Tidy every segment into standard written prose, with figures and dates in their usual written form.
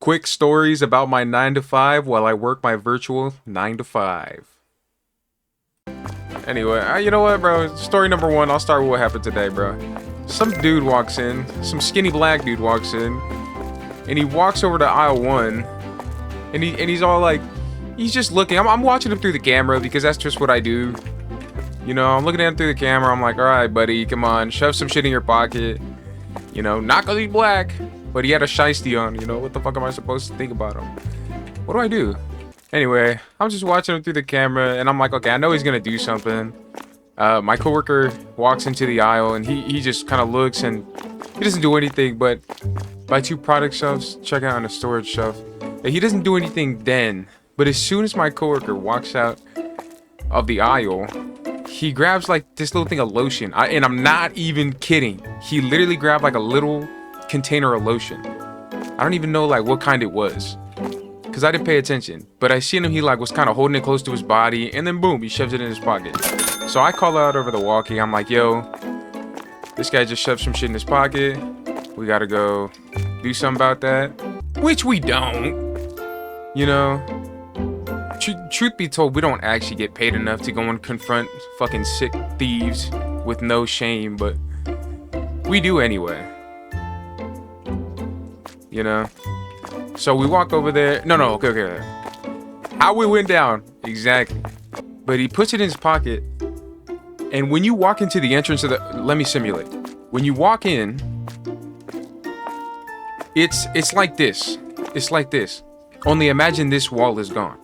quick stories about my 9 to 5 while I work my virtual 9 to 5. Anyway, you know what, bro? Story number 1, I'll start with what happened today, bro. Some dude walks in, some skinny black dude walks in, and he walks over to aisle 1, and he's all like, he's just looking. I'm watching him through the camera because that's just what I do. You know, I'm looking at him through the camera. I'm like, all right, buddy, come on, shove some shit in your pocket. You know, not cause he's black, but he had a shiesty on. You know, what the fuck am I supposed to think about him? What do I do? Anyway, I'm just watching him through the camera, and I'm like, okay, I know he's gonna do something. My coworker walks into the aisle, and he just kind of looks, and he doesn't do anything but buy 2 product shelves, check out on a storage shelf. He doesn't do anything then, but as soon as my coworker walks out of the aisle, he grabs like this little thing of lotion. And I'm not even kidding. He literally grabbed like a little container of lotion. I don't even know like what kind it was, because I didn't pay attention. But I seen him, he like was kind of holding it close to his body, and then boom, he shoves it in his pocket. So I call out over the walkie. I'm like, yo, this guy just shoved some shit in his pocket. We gotta go do something about that. Which we don't. You know, truth be told, we don't actually get paid enough to go and confront fucking sick thieves with no shame, but we do anyway. You know? So we walk over there. No, okay. How we went down, exactly. But he puts it in his pocket, and when you walk into the entrance of the... Let me simulate. When you walk in, it's like this. It's like this. Only imagine this wall is gone.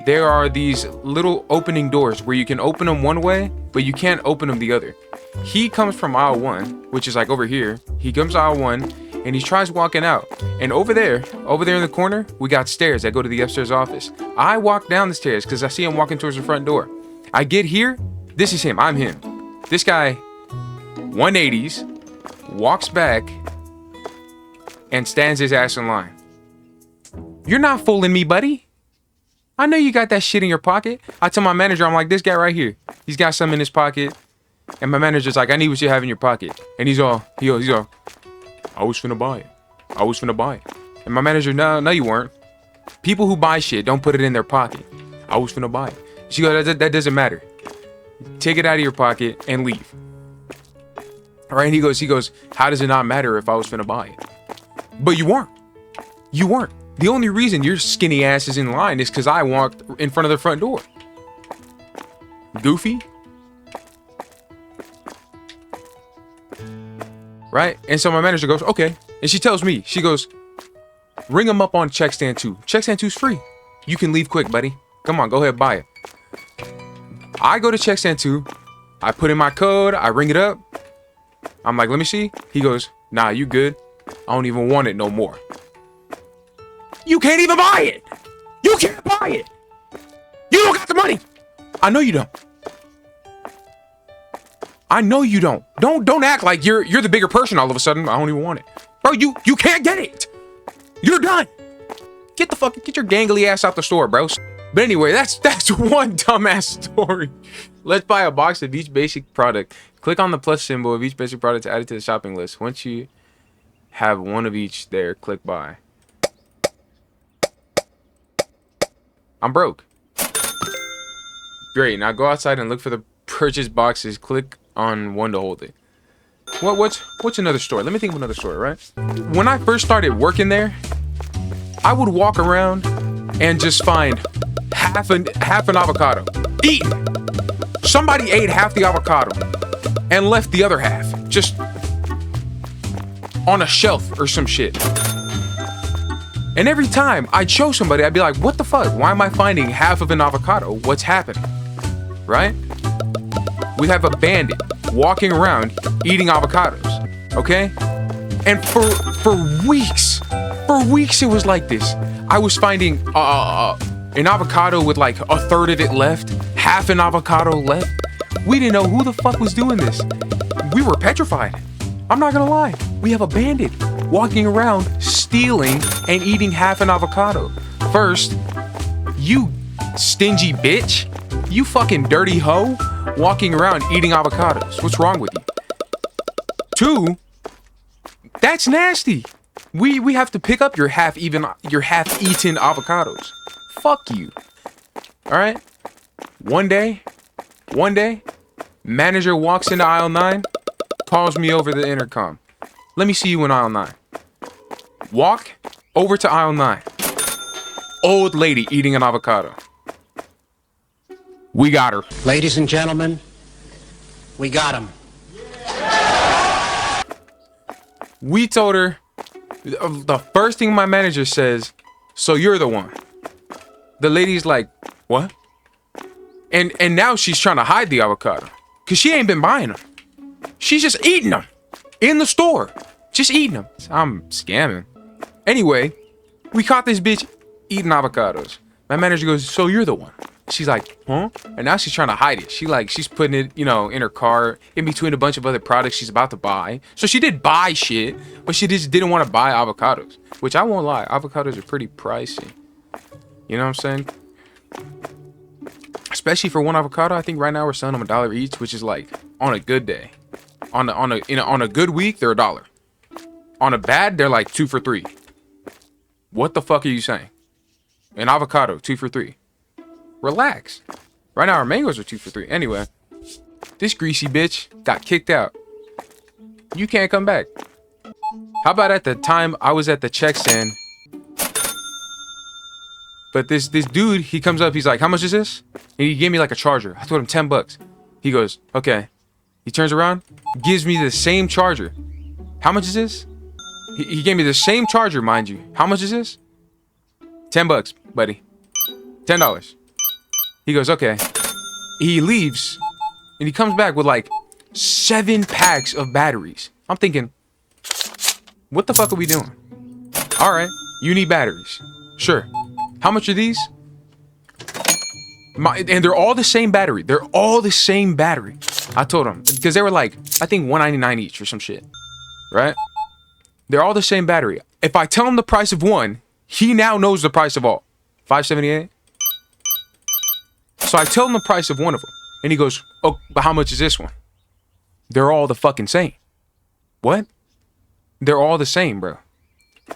There are these little opening doors where you can open them one way, but you can't open them the other. He comes from aisle 1, which is like over here. He comes to aisle 1, and he tries walking out. And over there in the corner, we got stairs that go to the upstairs office. I walk down the stairs because I see him walking towards the front door. I get here. This is him. I'm him. This guy, 180s, walks back, and stands his ass in line. You're not fooling me, buddy. I know you got that shit in your pocket. I tell my manager, I'm like, this guy right here, he's got something in his pocket. And my manager's like, I need what you have in your pocket. And he's all, I was finna buy it. And my manager, no, you weren't. People who buy shit don't put it in their pocket. I was finna buy it. She goes, that doesn't matter. Take it out of your pocket and leave. All right, and he goes, how does it not matter if I was finna buy it? But you weren't. The only reason your skinny ass is in line is because I walked in front of the front door. Goofy. Right? And so my manager goes, okay. And she tells me, she goes, ring him up on check stand 2. Check stand 2's free. You can leave quick, buddy. Come on, go ahead, buy it. I go to check stand 2. I put in my code. I ring it up. I'm like, let me see. He goes, nah, you good. I don't even want it no more. You can't even buy it. You can't buy it. You don't got the money. I know you don't. Don't act like you're the bigger person all of a sudden. I don't even want it. Bro, you can't get it. You're done. Get your gangly ass out the store, bro. But anyway, that's one dumbass story. Let's buy a box of each basic product. Click on the plus symbol of each basic product to add it to the shopping list. Once you have one of each there, click buy. I'm broke. Great, now go outside and look for the purchase boxes. Click on one to hold it. What's another story? Let me think of another story, right? When I first started working there, I would walk around and just find half an avocado. Eat! Somebody ate half the avocado and left the other half just on a shelf or some shit. And every time I'd show somebody, I'd be like, what the fuck? Why am I finding half of an avocado? What's happening? Right? We have a bandit walking around eating avocados. Okay? And for weeks it was like this. I was finding an avocado with like a third of it left, half an avocado left. We didn't know who the fuck was doing this. We were petrified. I'm not gonna lie. We have a bandit walking around stealing and eating half an avocado. First, you stingy bitch. You fucking dirty hoe walking around eating avocados. What's wrong with you? Two, that's nasty. We have to pick up your half-eaten avocados. Fuck you. All right. One day, manager walks into aisle 9, calls me over the intercom. Let me see you in aisle 9. Walk over to aisle 9. Old lady eating an avocado. We got her. Ladies and gentlemen, we got him. We told her, the first thing my manager says, so you're the one. The lady's like, what? And now she's trying to hide the avocado. Because she ain't been buying them. She's just eating them. In the store. Just eating them. I'm scamming. Anyway, we caught this bitch eating avocados. My manager goes, so you're the one. She's like, huh? And now she's trying to hide it. She's putting it, you know, in her car, in between a bunch of other products she's about to buy. So she did buy shit, but she just didn't want to buy avocados. Which I won't lie, avocados are pretty pricey. You know what I'm saying? Especially for one avocado, I think right now we're selling them $1 each, which is like on a good day. On a good week, they're $1. On a bad, they're like 2 for $3. What the fuck are you saying? An avocado, 2 for $3. Relax. Right now our mangoes are 2 for $3. Anyway, this greasy bitch got kicked out. You can't come back. How about at the time I was at the check stand? But this dude, he comes up, he's like, how much is this? And he gave me like a charger. I told him 10 bucks. He goes, okay. He turns around, gives me the same charger. How much is this? He gave me the same charger, mind you. How much is this? 10 bucks, buddy. $10. He goes, okay. He leaves and he comes back with like 7 packs of batteries. I'm thinking, what the fuck are we doing? All right, you need batteries. Sure. How much are these? And they're all the same battery. They're all the same battery. I told him because they were like, I think $1.99 each or some shit. Right? They're all the same battery. If I tell him the price of one, he now knows the price of all. $5.78. So I tell him the price of one of them. And he goes, oh, but how much is this one? They're all the fucking same. What? They're all the same, bro.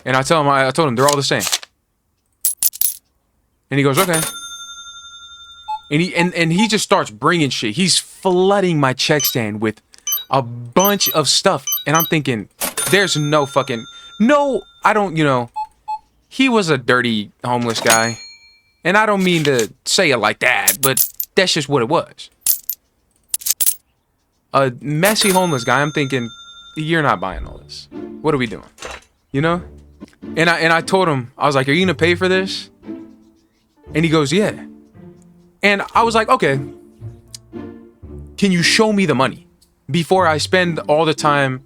And I told him they're all the same. And he goes, okay. And he just starts bringing shit. He's flooding my check stand with a bunch of stuff. And I'm thinking, there's no fucking... No, I don't, you know... He was a dirty homeless guy. And I don't mean to say it like that, but that's just what it was. A messy homeless guy. I'm thinking, you're not buying all this. What are we doing? You know? And I told him, I was like, are you gonna pay for this? And he goes, yeah. And I was like, okay. Can you show me the money before I spend all the time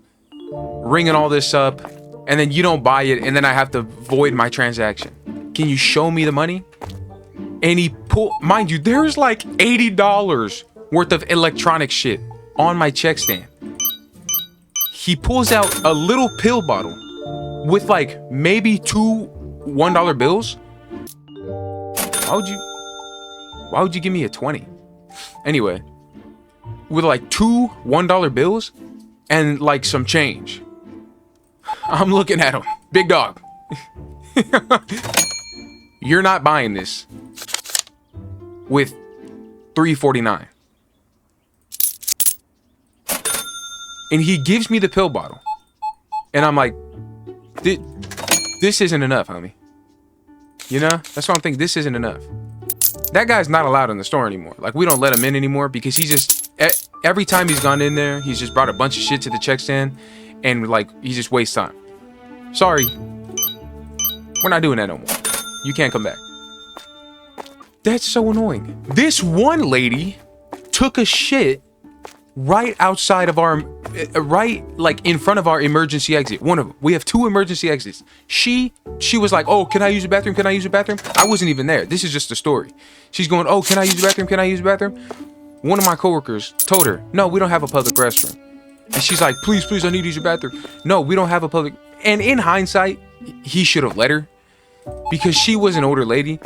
ringing all this up and then you don't buy it and then I have to void my transaction? Can you show me the money? And he pulled, mind you, there's like $80 worth of electronic shit on my check stand. He pulls out a little pill bottle with like maybe 2 $1 bills. Why would you give me a 20? Anyway, with like 2 $1 bills and like some change. I'm looking at him. Big dog. You're not buying this with $3.49. And he gives me the pill bottle. And I'm like, this isn't enough, homie. You know? That's why I'm thinking this isn't enough. That guy's not allowed in the store anymore. Like, we don't let him in anymore because he just... Every time he's gone in there, he's just brought a bunch of shit to the check stand. And, like, he just wastes time. Sorry. We're not doing that no more. You can't come back. That's so annoying. This one lady took a shit right outside of our... right, like, in front of our emergency exit. One of them. We have 2 emergency exits. She was like, oh, can I use the bathroom? Can I use the bathroom? I wasn't even there. This is just a story. She's going, oh, can I use the bathroom? Can I use the bathroom? One of my coworkers told her, no, we don't have a public restroom. And she's like, please, I need to use your bathroom. No, we don't have a public... And in hindsight, he should have let her because she was an older lady.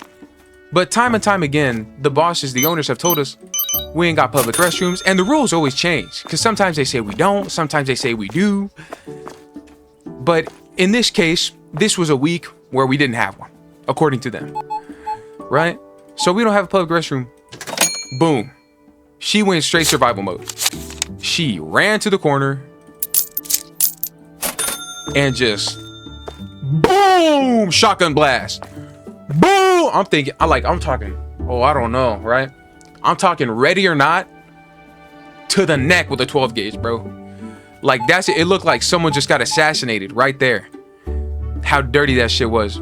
But time and time again, the bosses, the owners have told us we ain't got public restrooms. And the rules always change because sometimes they say we don't. Sometimes they say we do. But in this case, this was a week where we didn't have one, according to them, right? So we don't have a public restroom. Boom. She went straight survival mode. She ran to the corner and just boom, shotgun blast. Boom. I'm talking, oh, I don't know, right? I'm talking Ready or Not to the neck with a 12 gauge, bro. Like, that's it. It looked like someone just got assassinated right there. How dirty that shit was.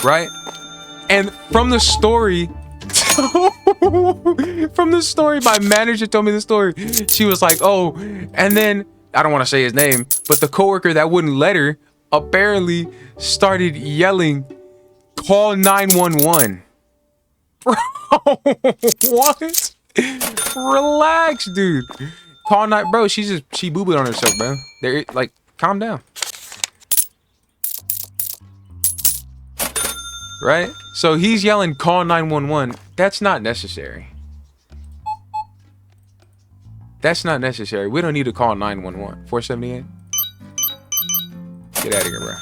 Right? And from the story, my manager told me the story. She was like, oh, and then, I don't want to say his name, but the coworker that wouldn't let her apparently started yelling, call 911. Bro, what? Relax, dude. Call night, bro. She boo-booed on herself, bro. They're like, calm down. Right? So he's yelling, call 911. That's not necessary. That's not necessary. We don't need to call 911. 478. Get out of here, bro.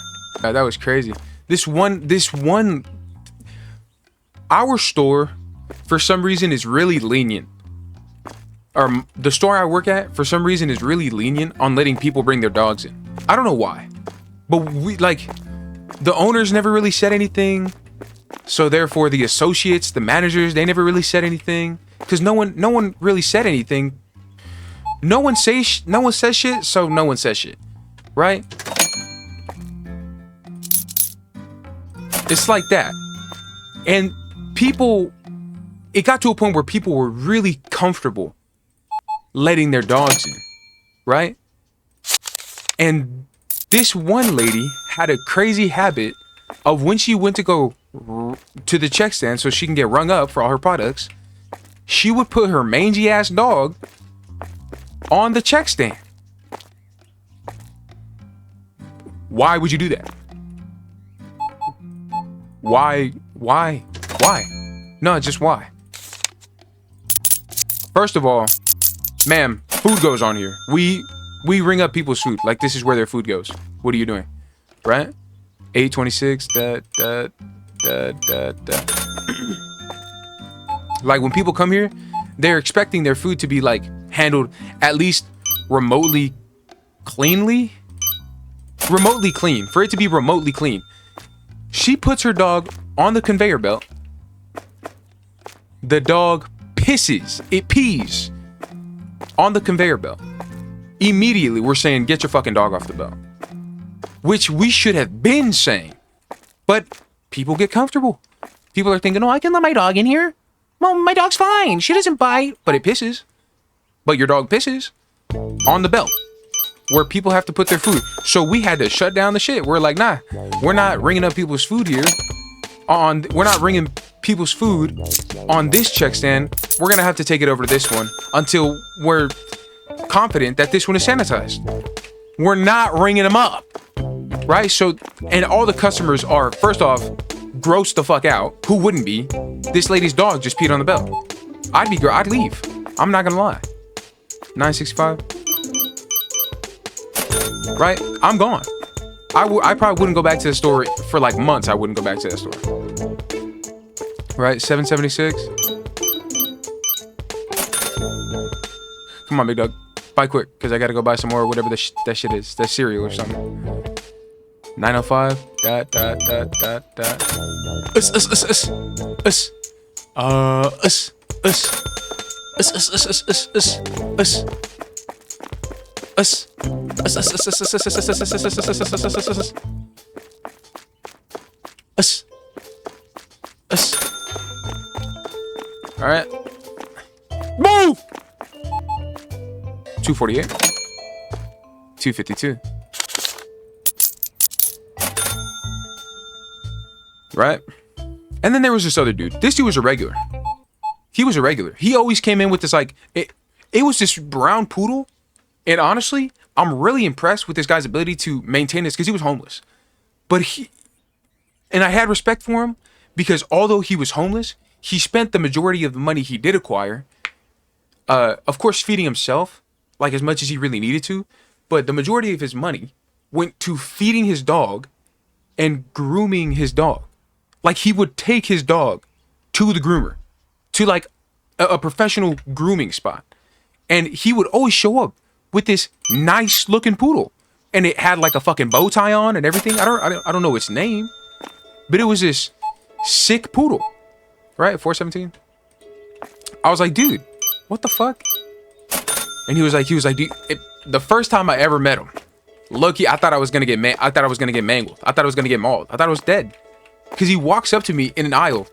That was crazy. This one, our store, for some reason, is really lenient. Or the store I work at, for some reason, is really lenient on letting people bring their dogs in. I don't know why, but we like the owners never really said anything. So therefore, the associates, the managers, they never really said anything because no one really said anything. No one says shit, so no one says shit, right? It's like that, and people. It got to a point where people were really comfortable letting their dogs in, right? And this one lady had a crazy habit of when she went to go to the check stand so she can get rung up for all her products, she would put her mangy ass dog on the check stand. Why would you do that? Why? No, just why? First of all, ma'am, food goes on here. We ring up people's food. Like, this is where their food goes. What are you doing? Right? 826, Like, when people come here, they're expecting their food to be, like, handled at least remotely cleanly. Remotely clean. For it to be remotely clean. She puts her dog on the conveyor belt. The dog pisses. It pees on the conveyor belt. Immediately, we're saying, get your fucking dog off the belt. Which we should have been saying. But people get comfortable. People are thinking, oh, I can let my dog in here. Well, my dog's fine. She doesn't bite. But it pisses. But your dog pisses on the belt where people have to put their food. So we had to shut down the shit. We're like, nah, we're not ringing up people's food here. We're not ringing people's food on this check stand. We're going to have to take it over to this one until we're confident that this one is sanitized. We're not ringing them up. Right? So, and all the customers are, first off, grossed the fuck out. Who wouldn't be? This lady's dog just peed on the belt. I'd leave. I'm not gonna lie. 965. Right? I'm gone. I probably wouldn't go back to the store for like months. I wouldn't go back to that store. Right? 776. Come on, big dog. Buy quick, because I gotta go buy some more, whatever that shit is. That cereal or something. 905. All right. Move. 248. 252. Right? And then there was this other dude. This dude was a regular. He was a regular. He always came in with this, like, it was this brown poodle. And honestly, I'm really impressed with this guy's ability to maintain this because he was homeless. But and I had respect for him because although he was homeless, he spent the majority of the money he did acquire, of course, feeding himself, like as much as he really needed to. But the majority of his money went to feeding his dog and grooming his dog. Like, he would take his dog to the groomer, to like a professional grooming spot. And he would always show up with this nice looking poodle. And it had like a fucking bow tie on and everything. I don't know its name, but it was this sick poodle, right? 417. I was like, dude, what the fuck? And he was like, dude, the first time I ever met him, low-key, I thought I was gonna get mangled. I thought I was gonna get mauled. I thought I was dead. Cause he walks up to me in an aisle,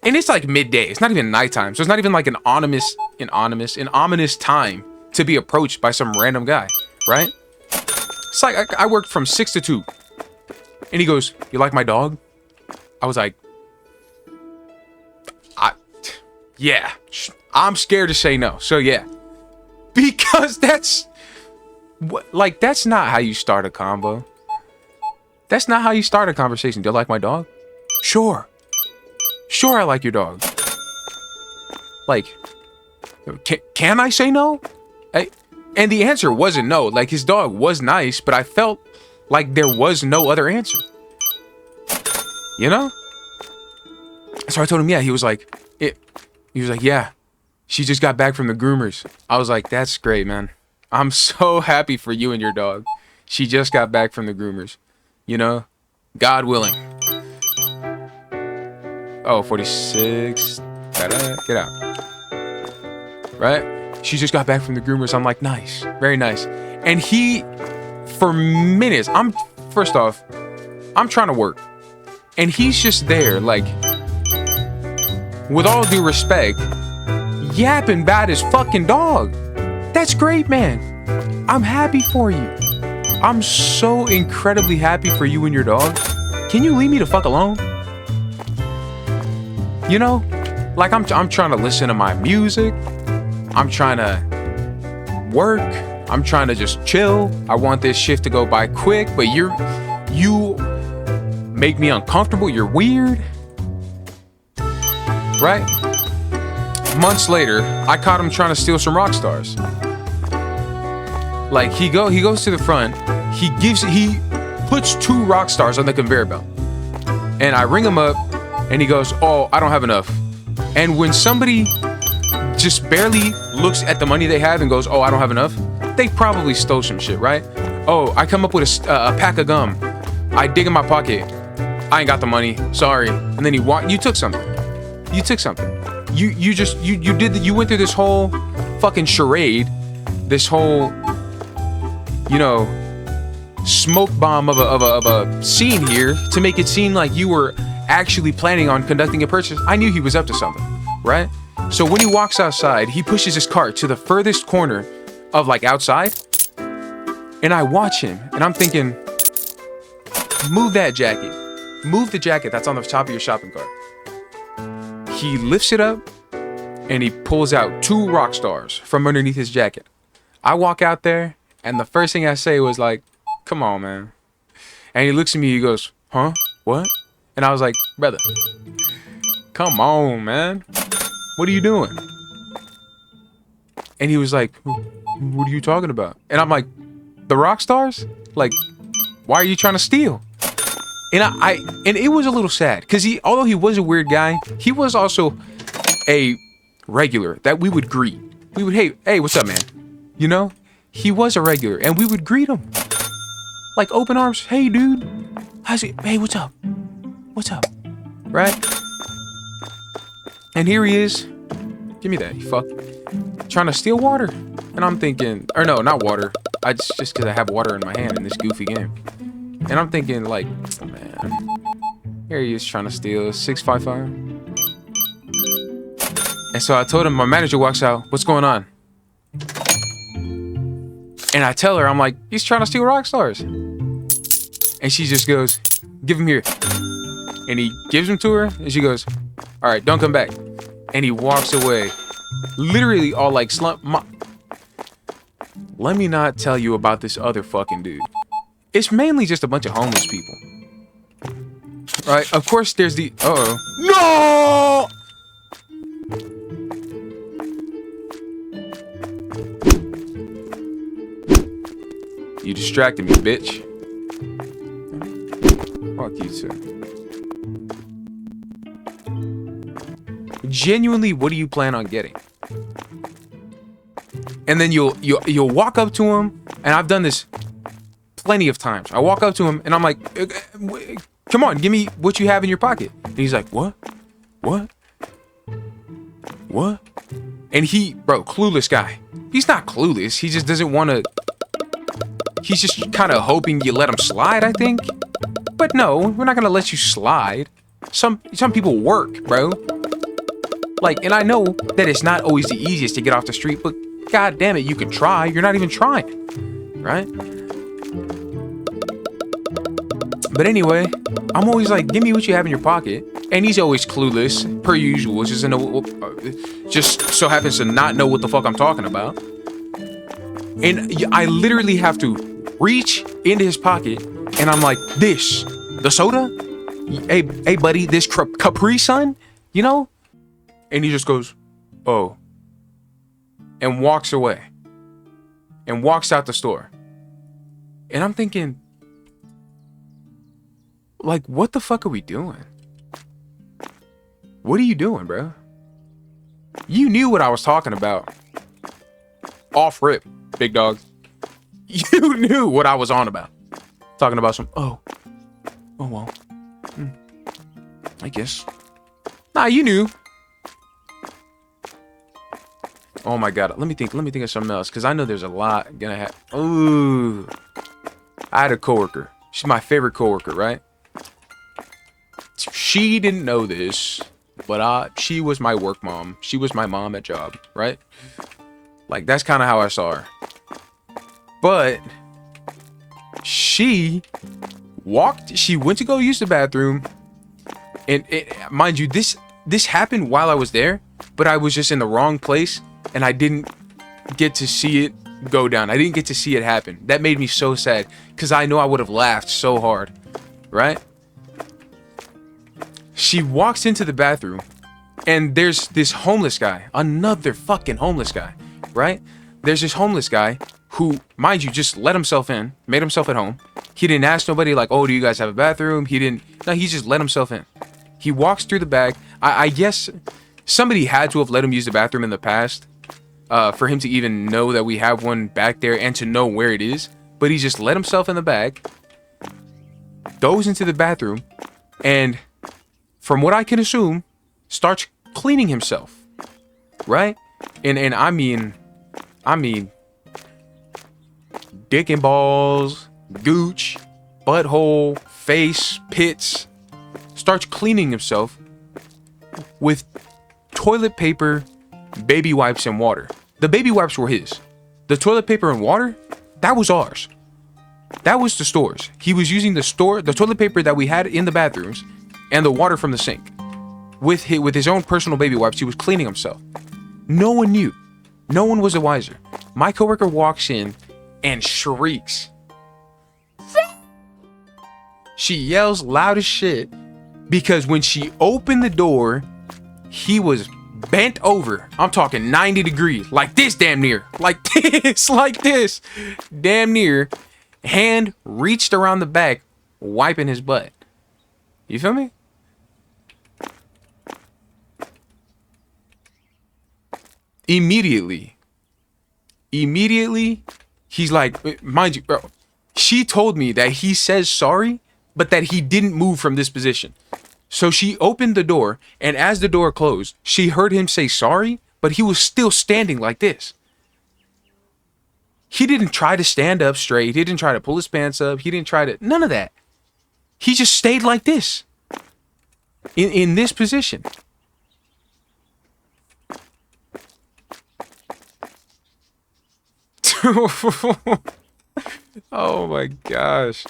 and it's like midday. It's not even nighttime, so it's not even like an ominous time to be approached by some random guy. Right? It's like I worked from 6 to 2. And he goes, "You like my dog?" I was like, yeah. I'm scared to say no. So yeah. Because that's not how you start a convo. That's not how you start a conversation. Do you like my dog? Sure. Sure, I like your dog. Like, can I say no? And the answer wasn't no. Like, his dog was nice, but I felt like there was no other answer. You know? So I told him, yeah. He was like, yeah. She just got back from the groomers. I was like, that's great, man. I'm so happy for you and your dog. She just got back from the groomers. You know? God willing. Oh, 46. Ta-da. Get out. Right? She just got back from the groomers. I'm like, nice. Very nice. And he, for minutes, first off, I'm trying to work. And he's just there, like, with all due respect, yapping about his fucking dog. That's great, man. I'm happy for you. I'm so incredibly happy for you and your dog. Can you leave me the fuck alone? You know? Like, I'm trying to listen to my music. I'm trying to work. I'm trying to just chill. I want this shift to go by quick, but you make me uncomfortable. You're weird. Right? Months later, I caught him trying to steal some rock stars. Like, he goes to the front. He puts 2 rock stars on the conveyor belt. And I ring him up and he goes, "Oh, I don't have enough." And when somebody just barely looks at the money they have and goes, "Oh, I don't have enough," they probably stole some shit, right? Oh, I come up with a pack of gum. I dig in my pocket. I ain't got the money. Sorry. And then you took something. You took something. You went through this whole fucking charade, this whole, you know, smoke bomb of a scene here to make it seem like you were actually planning on conducting a purchase. I knew he was up to something, right? So when he walks outside, he pushes his cart to the furthest corner of like outside, and I watch him, and I'm thinking, move that jacket. Move the jacket that's on the top of your shopping cart. He lifts it up, and he pulls out 2 rock stars from underneath his jacket. I walk out there, and the first thing I say was like, "Come on, man." And he looks at me, he goes, "Huh? What?" And I was like, "Brother, come on, man. What are you doing?" And he was like, "What are you talking about?" And I'm like, "The rock stars? Like, why are you trying to steal?" And and it was a little sad because although he was a weird guy, he was also a regular that we would greet. We would, hey, what's up, man? You know, he was a regular, and we would greet him like open arms. "Hey, dude, how's it? Hey, what's up? What's up?" Right? And here he is. Give me that, you fuck. Trying to steal water. And I'm thinking, or no, not water. I just because I have water in my hand in this goofy game. And I'm thinking, like, oh, man, here he is trying to steal 655. And so I told him, my manager walks out, "What's going on?" And I tell her, I'm like, "He's trying to steal rock stars." And she just goes, "Give him here." And he gives them to her, and she goes, "All right, don't come back." And he walks away, literally all like slump. Let me not tell you about this other fucking dude. It's mainly just a bunch of homeless people. Right? Of course, there's the... Uh-oh. No! You distracting me, bitch. Fuck you too. Genuinely, what do you plan on getting? And then you'll walk up to him, and I've done this plenty of times. I walk up to him and I'm like, come on, give me what you have in your pocket. And he's like, what? And he, bro, clueless guy. He's not clueless. He just doesn't want to. He's just kind of hoping you let him slide, I think. But no, we're not gonna let you slide. Some people work, bro. Like, and I know that it's not always the easiest to get off the street, but god damn it, you can try. You're not even trying, right? But anyway, I'm always like, give me what you have in your pocket. And he's always clueless, per usual. Just so happens to not know what the fuck I'm talking about. And I literally have to reach into his pocket, and I'm like, this, the soda? Hey buddy, this Capri Sun? You know? And he just goes, oh. And walks away. And walks out the store. And I'm thinking, like, what the fuck are we doing? What are you doing, bro? You knew what I was talking about. Off rip, big dog. You knew what I was on about. Talking about some, oh well. I guess. Nah, you knew. Oh my god, let me think of something else, because I know there's a lot gonna happen. Ooh. I had a coworker. She's my favorite coworker, right? She didn't know this, but she was my work mom. She was my mom at job, right? Like, that's kind of how I saw her. But she went to go use the bathroom, and mind you, this happened while I was there, but I was just in the wrong place, and I didn't get to see it go down. I didn't get to see it happen. That made me so sad, because I know I would have laughed so hard, right? She walks into the bathroom, and there's this homeless guy, another fucking homeless guy, right? There's this homeless guy who, mind you, just let himself in, made himself at home. He didn't ask nobody like, oh, do you guys have a bathroom? He just let himself in. He walks through the back. I guess somebody had to have let him use the bathroom in the past for him to even know that we have one back there and to know where it is. But he just let himself in the bag, goes into the bathroom, and from what I can assume, starts cleaning himself, right? And I mean, dick and balls, gooch, butthole, face, pits. Starts cleaning himself with toilet paper, baby wipes, and water. The baby wipes were his. The toilet paper and water, that was ours. That was the store's. He was using the toilet paper that we had in the bathrooms, and the water from the sink. With his own personal baby wipes, he was cleaning himself. No one knew. No one was the wiser. My coworker walks in and shrieks. She yells loud as shit because when she opened the door, he was bent over. I'm talking 90 degrees. Like this, damn near. Like this. Damn near. Hand reached around the back, wiping his butt. You feel me? Immediately, he's like, mind you, bro, she told me that he says sorry, but that he didn't move from this position. So she opened the door, and as the door closed, she heard him say sorry, but he was still standing like this. He didn't try to stand up straight. He didn't try to pull his pants up. He didn't try to, none of that. He just stayed like this, in this position. Oh my gosh.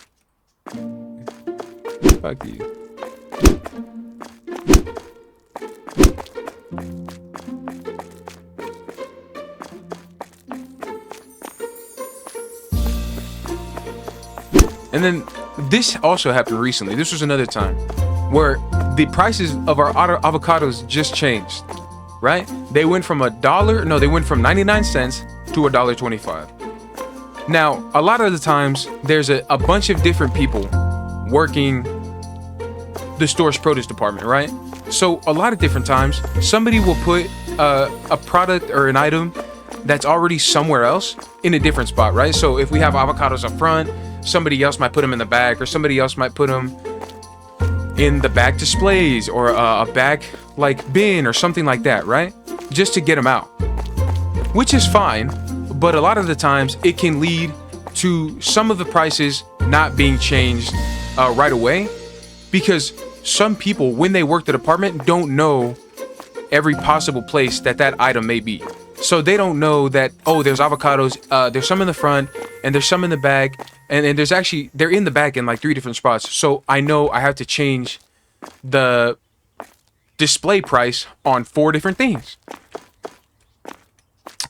Fuck you. And then this also happened recently. This was another time where the prices of our avocados just changed, right? They went from they went from 99 cents to $1.25. Now, a lot of the times, there's a bunch of different people working the store's produce department, right? So a lot of different times, somebody will put a product or an item that's already somewhere else in a different spot, right? So if we have avocados up front, somebody else might put them in the bag, or somebody else might put them in the bag displays, or a bag like bin or something like that, right? Just to get them out, which is fine. But a lot of the times it can lead to some of the prices not being changed right away, because some people, when they work the department, don't know every possible place that item may be. So they don't know that, oh, there's avocados, there's some in the front and there's some in the bag, and there's actually, they're in the bag in like 3 different spots. So I know I have to change the display price on 4 different things.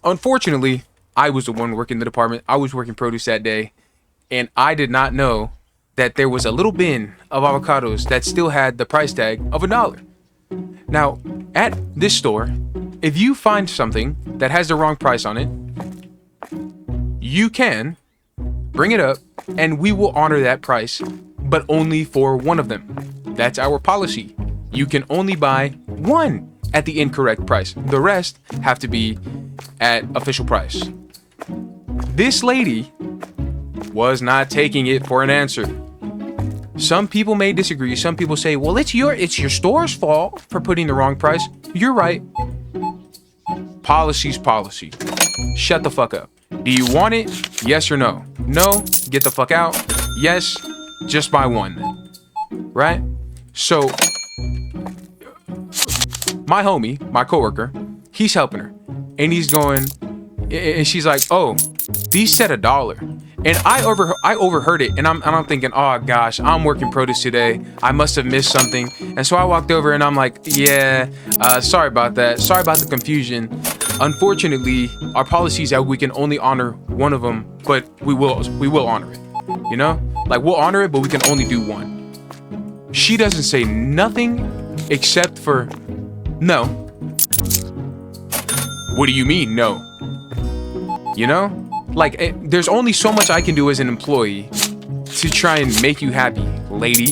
Unfortunately, I was the one working the department. I was working produce that day, and I did not know that there was a little bin of avocados that still had the price tag of $1. Now, at this store, if you find something that has the wrong price on it, you can bring it up and we will honor that price, but only for one of them. That's our policy. You can only buy one at the incorrect price. The rest have to be at official price. This lady was not taking it for an answer. Some people may disagree. Some people say, well, it's your store's fault for putting the wrong price. You're right. Policy's policy. Shut the fuck up. Do you want it? Yes or no? No? Get the fuck out. Yes? Just buy one then. Right? So, my homie, my coworker, he's helping her. And he's going, and she's like, oh, these said $1. And I overheard it, and I'm thinking, oh gosh, I'm working produce today. I must have missed something. And so I walked over and I'm like, yeah, sorry about that. Sorry about the confusion. Unfortunately, our policy is that we can only honor one of them, but we will honor it. You know, like we'll honor it, but we can only do one. She doesn't say nothing except for no. What do you mean no? You know? Like, there's only so much I can do as an employee to try and make you happy, lady.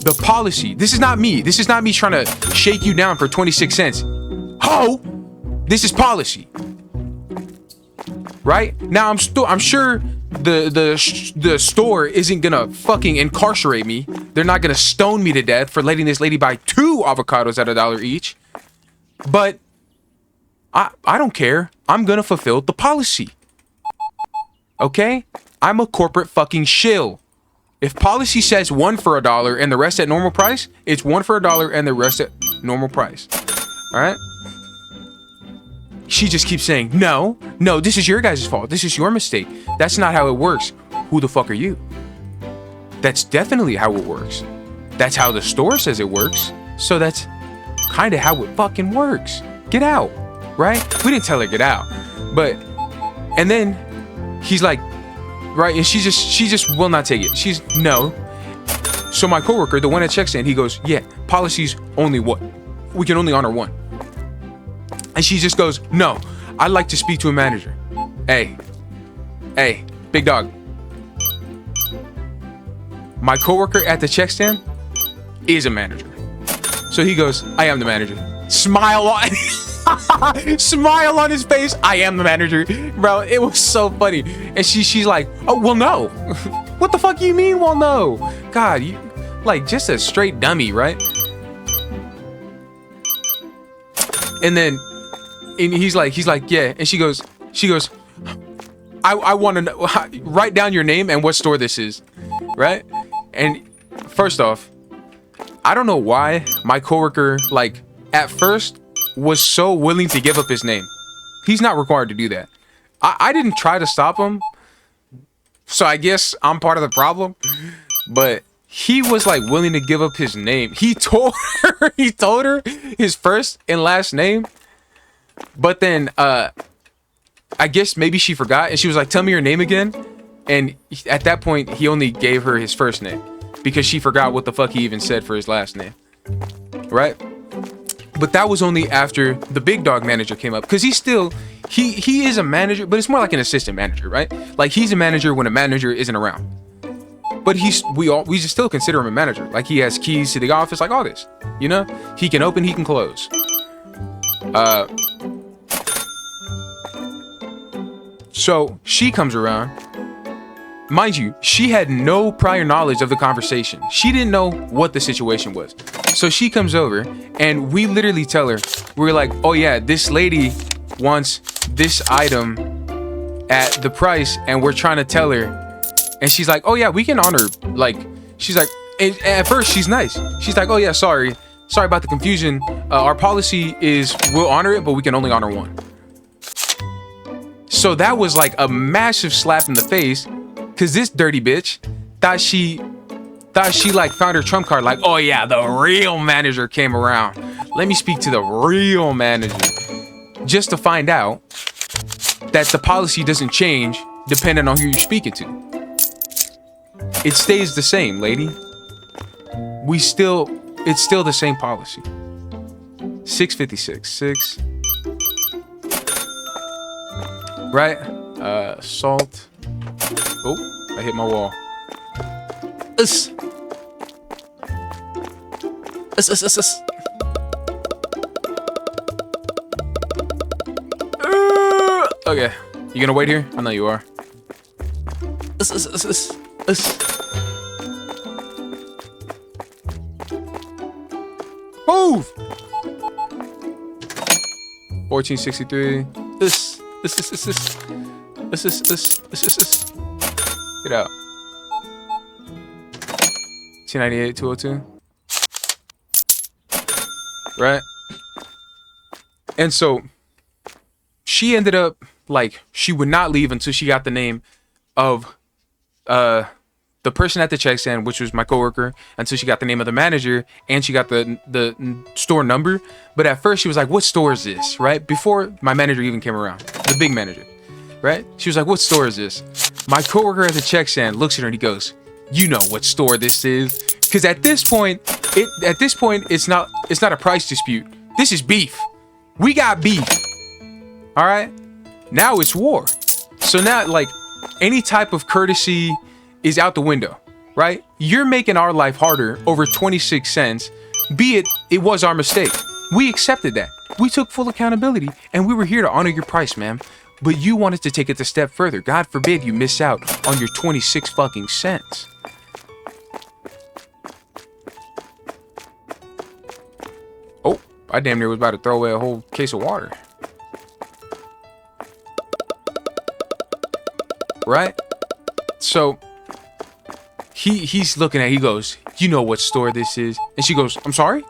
The policy. This is not me. This is not me trying to shake you down for 26 cents. Ho! This is policy. Right? Now, I'm sure the store isn't gonna fucking incarcerate me. They're not gonna stone me to death for letting this lady buy 2 avocados at $1 each. But I don't care. I'm gonna fulfill the policy. Okay? I'm a corporate fucking shill. If policy says 1 for $1 and the rest at normal price, it's 1 for $1 and the rest at normal price. Alright? She just keeps saying, no, this is your guys' fault. This is your mistake. That's not how it works. Who the fuck are you? That's definitely how it works. That's how the store says it works. So that's kind of how it fucking works. Get out. Right? We didn't tell her get out. But, and then he's like, right? And she just will not take it. She's no. So my coworker, the one that checks in, he goes, yeah, policy's only what? We can only honor one. And she just goes, no, I'd like to speak to a manager. Hey, big dog. My coworker at the check stand is a manager. So he goes, I am the manager. Smile on. Smile on his face. I am the manager. Bro, it was so funny. And she's like, oh, well, no. What the fuck you mean, well, no? God, you like just a straight dummy, right? And then and he's like, yeah. And she goes, I want to know, write down your name and what store this is, right? And first off, I don't know why my coworker, like, at first was so willing to give up his name. He's not required to do that. I didn't try to stop him, so I guess I'm part of the problem. But he was like willing to give up his name. He told her his first and last name. But then I guess maybe she forgot, and she was like, tell me your name again. And at that point, he only gave her his first name because she forgot what the fuck he even said for his last name. Right? But that was only after the big dog manager came up, because he is a manager, but it's more like an assistant manager, right? Like, he's a manager when a manager isn't around. But we just still consider him a manager. Like, he has keys to the office, like all this, you know? He can open, he can close. So she comes around. Mind you, she had no prior knowledge of the conversation. She didn't know what the situation was. So she comes over and we literally tell her, we're like, oh yeah, this lady wants this item at the price, and we're trying to tell her. And she's like, oh yeah, we can honor. Like, she's like, and at first she's nice. She's like, oh yeah, sorry about the confusion. Our policy is we'll honor it, but we can only honor one. So that was like a massive slap in the face, because this dirty bitch thought she like found her trump card, like, oh yeah, the real manager came around. Let me speak to the real manager. Just to find out that the policy doesn't change depending on who you're speaking to. It stays the same, lady. It's still the same policy. 656. Right? Salt. Oh, I hit my wall. Okay. You gonna wait here? I know you are. Move! 1463. Get out. 298, 202. Right? And so she ended up, like, she would not leave until she got the name of the person at the check stand, which was my coworker, until she got the name of the manager, and she got the store number. But at first she was like, what store is this? Right? Before my manager even came around, the big manager, right? She was like, what store is this? My coworker at the check stand looks at her and he goes, you know what store this is. Because at this point, it's not a price dispute. This is beef. We got beef. All right? Now it's war. So now, like, any type of courtesy is out the window, right? You're making our life harder over 26 cents, be it was our mistake. We accepted that. We took full accountability, and we were here to honor your price, ma'am. But you wanted to take it a step further. God forbid you miss out on your 26 fucking cents. Oh, I damn near was about to throw away a whole case of water. Right? So he's looking at, he goes, you know what store this is? And she goes, I'm sorry?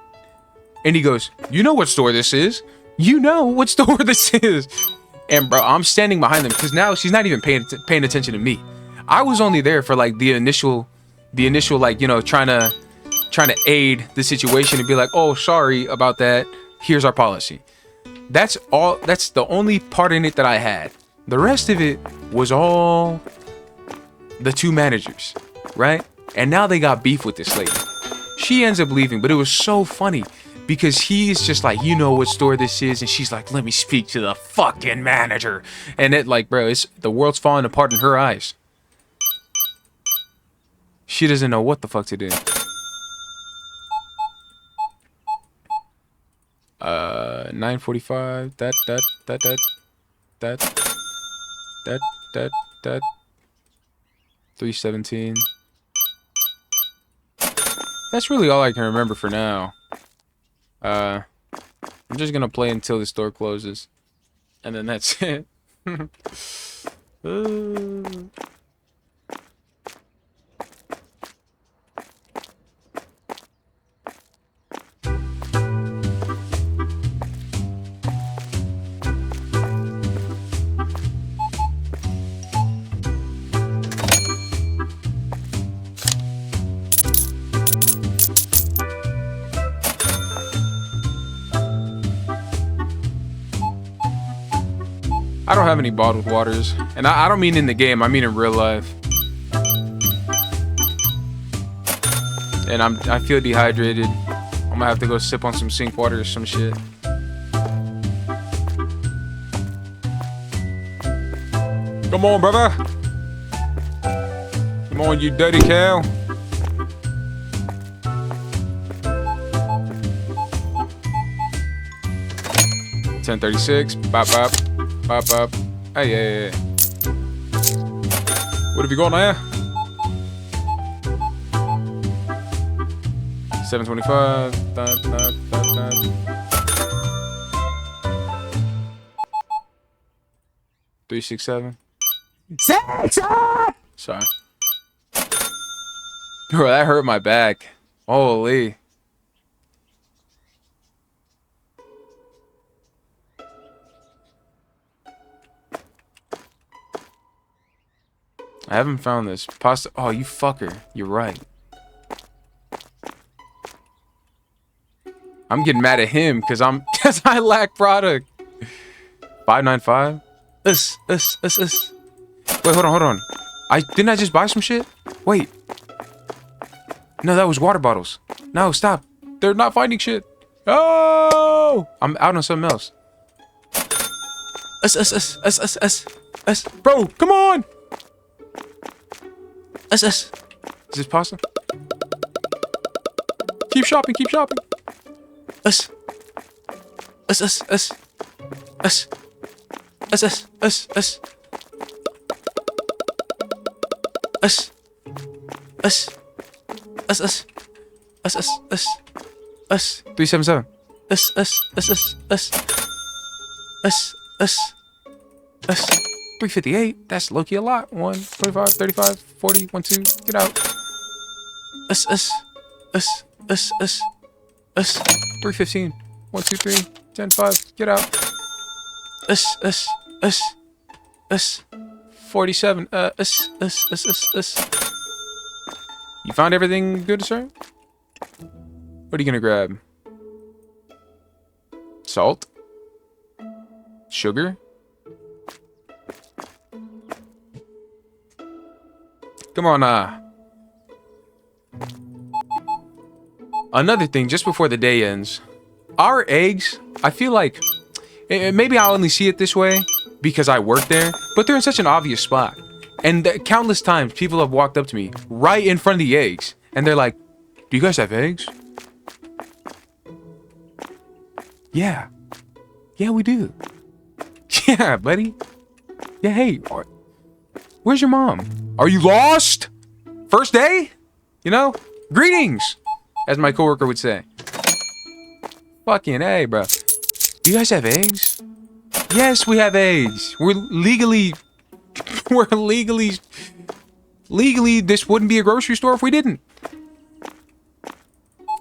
And he goes, you know what store this is? You know what store this is? And bro, I'm standing behind them because now she's not even paying attention to me. I was only there for like the initial like, you know, trying to aid the situation and be like, oh, sorry about that. Here's our policy. That's the only part in it that I had. The rest of it was all the two managers, right? And now they got beef with this lady. She ends up leaving, but it was so funny because he's just like, you know what store this is? And she's like, let me speak to the fucking manager. And it, like, bro, the world's falling apart in her eyes. She doesn't know what the fuck to do. 945. That. 317. That's really all I can remember for now. I'm just gonna play until the store closes, and then that's it. I don't have any bottled waters, and I don't mean in the game, I mean in real life. And I feel dehydrated. I'm I'm gonna have to go sip on some sink water or some shit. Come on, brother. Come on, you dirty cow. $10.36. Bop, bop. Bop, bop. Hey, yeah. What have you got now? $7.25. Dun, dun, dun, dun. $3.67. Sorry. Bro, that hurt my back. Holy. I haven't found this. Pasta. Oh, you fucker. You're right. I'm getting mad at him because I lack product. $5.95. This. Wait, hold on. Didn't I just buy some shit? Wait. No, that was water bottles. No, stop. They're not finding shit. Oh! I'm out on something else. Bro, come on! Is this pasta? Keep shopping. Us. $3.77. $3.58. That's low-key a lot. 125, 35, 40, 1, 2. Get out. $3.15. 1, 2, 3, 10, 5. Get out. 47. You found everything good, sir? What are you gonna grab? Salt? Sugar? Come on, Another thing, just before the day ends, our eggs, I feel like, maybe I only see it this way because I work there, but they're in such an obvious spot. And countless times, people have walked up to me right in front of the eggs, and they're like, "Do you guys have eggs?" Yeah. Yeah, we do. Yeah, buddy. Yeah, hey, where's your mom? Are you lost? First day? You know? Greetings, as my coworker would say. Fucking A, bro. Do you guys have eggs? Yes, we have eggs. Legally, this wouldn't be a grocery store if we didn't.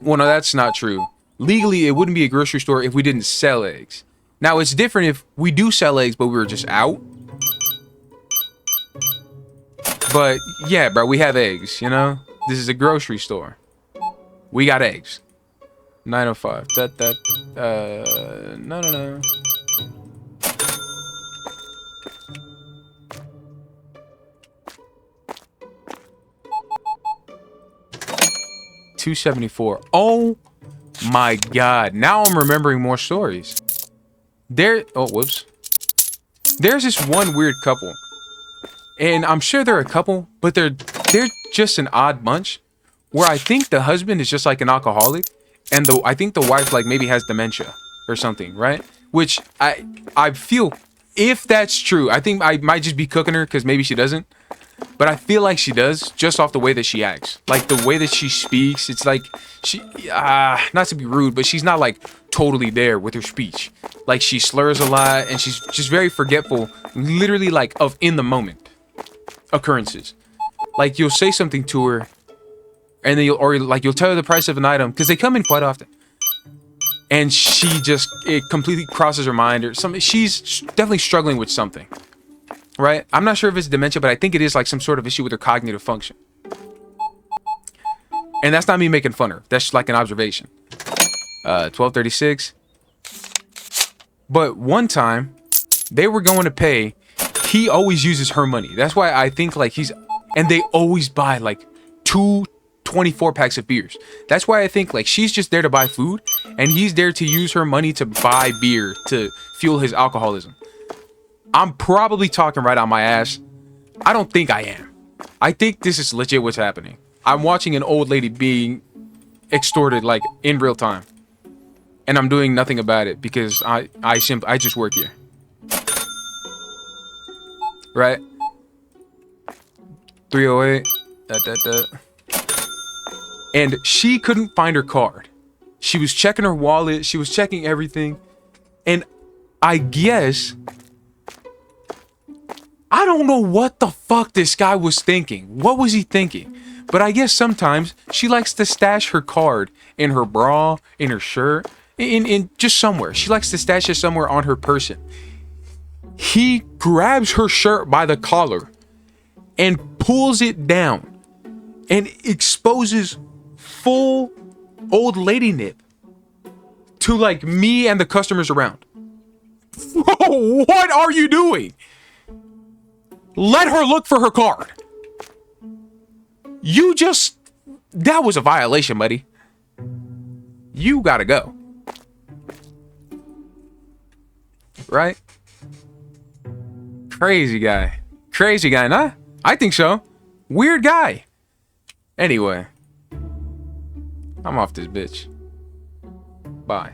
Well, no, that's not true. Legally, it wouldn't be a grocery store if we didn't sell eggs. Now, it's different if we do sell eggs, but we were just out. But, yeah, bro, we have eggs, you know? This is a grocery store. We got eggs. 905. No. $2.74. Oh my god. Now I'm remembering more stories. Oh, whoops. There's this one weird couple. And I'm sure they're a couple, but they're just an odd bunch. Where I think the husband is just like an alcoholic, and I think the wife like maybe has dementia or something, right? Which I feel, if that's true, I think I might just be cooking her because maybe she doesn't. But I feel like she does, just off the way that she acts. Like the way that she speaks, it's like she, not to be rude, but she's not like totally there with her speech. Like she slurs a lot and she's just very forgetful, literally like of in the moment occurrences. Like you'll say something to her and then you'll tell her the price of an item because they come in quite often. And it completely crosses her mind or something. She's definitely struggling with something. Right? I'm not sure if it's dementia, but I think it is like some sort of issue with her cognitive function. And that's not me making fun of her. That's just like an observation. 1236. But one time, they were going to pay. He always uses her money. That's why I think like and they always buy like 2 24 packs of beers. That's why I think like she's just there to buy food and he's there to use her money to buy beer to fuel his alcoholism. I'm probably talking right on my ass. I don't think I am. I think this is legit what's happening. I'm watching an old lady being extorted like in real time. And I'm doing nothing about it because I just work here. Right? 308. And she couldn't find her card. She was checking her wallet. She was checking everything. And I guess... I don't know what the fuck this guy was thinking. What was he thinking? But I guess sometimes she likes to stash her card in her bra, in her shirt, in just somewhere. She likes to stash it somewhere on her person. He grabs her shirt by the collar and pulls it down and exposes full old lady nip to like me and the customers around. Bro, what are you doing? Let her look for her card. That was a violation, buddy. You gotta go. Right? Crazy guy. Crazy guy, nah? I think so. Weird guy. Anyway. I'm off this bitch. Bye.